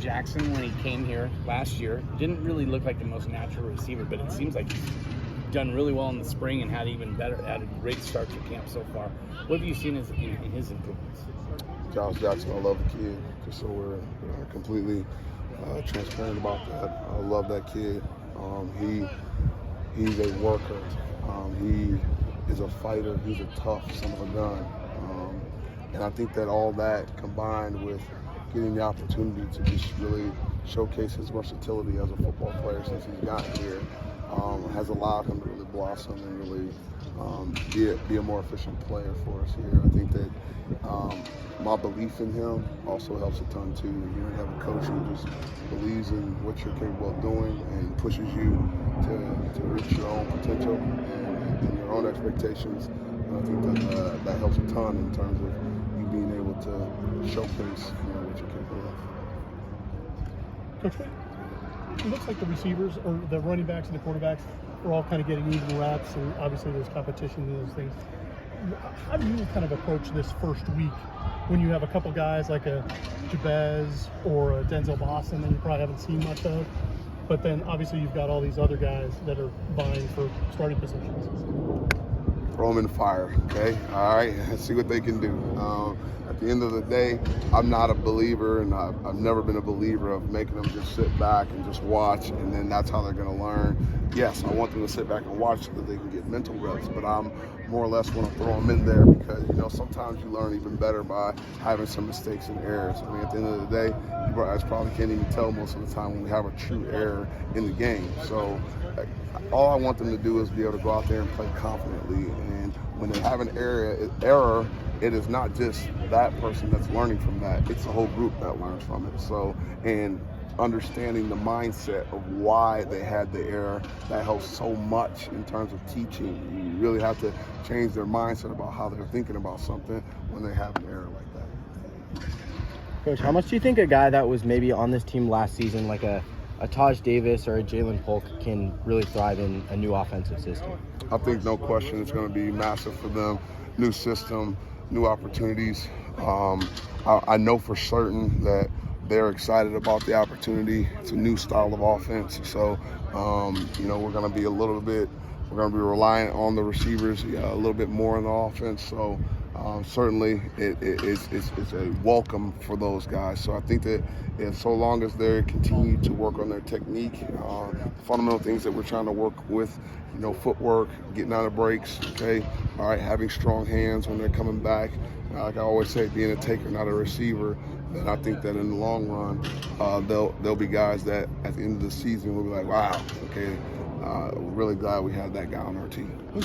Jackson, when he came here last year, didn't really look like the most natural receiver, but it seems like he's done really well in the spring and had even better, had a great start to camp so far. What have you seen in his improvements? Josh Jackson, I love the kid, just so we're completely transparent about that. I love that kid. He's a worker. He is a fighter. He's a tough son of a gun. And I think that all that combined with getting the opportunity to just really showcase his versatility as a football player since he's gotten here has allowed him to really blossom and really be a more efficient player for us here. I think that my belief in him also helps a ton too. You have a coach who just believes in what you're capable of doing and pushes you to reach your own potential and your own expectations. And I think that helps a ton in terms of you being able to showcase what you're capable of. Coach, it looks like the receivers or the running backs and the quarterbacks are all kind of getting even reps, and obviously there's competition and those things. How do you kind of approach this first week when you have a couple guys like a Jabez or a Denzel Boston that you probably haven't seen much of, but then obviously you've got all these other guys that are vying for starting positions? Throw them in the fire, okay? All right, see what they can do. At the end of the day, I'm not a believer, and I've never been a believer of making them just sit back and just watch, and then that's how they're going to learn. Yes, I want them to sit back and watch so that they can get mental reps, but I'm more or less want to throw them in there because, sometimes you learn even better by having some mistakes and errors. I mean, at the end of the day, you guys probably can't even tell most of the time when we have a true error in the game. So all I want them to do is be able to go out there and play confidently. And when they have an error, it is not just that person that's learning from that. It's the whole group that learns from it. So, and understanding the mindset of why they had the error, that helps so much in terms of teaching. You really have to change their mindset about how they're thinking about something when they have an error like that. Coach, how much do you think a guy that was maybe on this team last season, like a Taj Davis or a Jalen Polk, can really thrive in a new offensive system? I think no question it's going to be massive for them. New system, new opportunities. I know for certain that they're excited about the opportunity. It's a new style of offense. So, we're going to be we're going to be reliant on the receivers a little bit more in the offense. So, certainly it's a welcome for those guys. So I think that so long as they continue to work on their technique, fundamental things that we're trying to work with, footwork, getting out of breaks, okay, all right, having strong hands when they're coming back. Like I always say, being a taker, not a receiver. Then I think that in the long run, there'll be guys that at the end of the season will be like, wow, okay, we're really glad we had that guy on our team.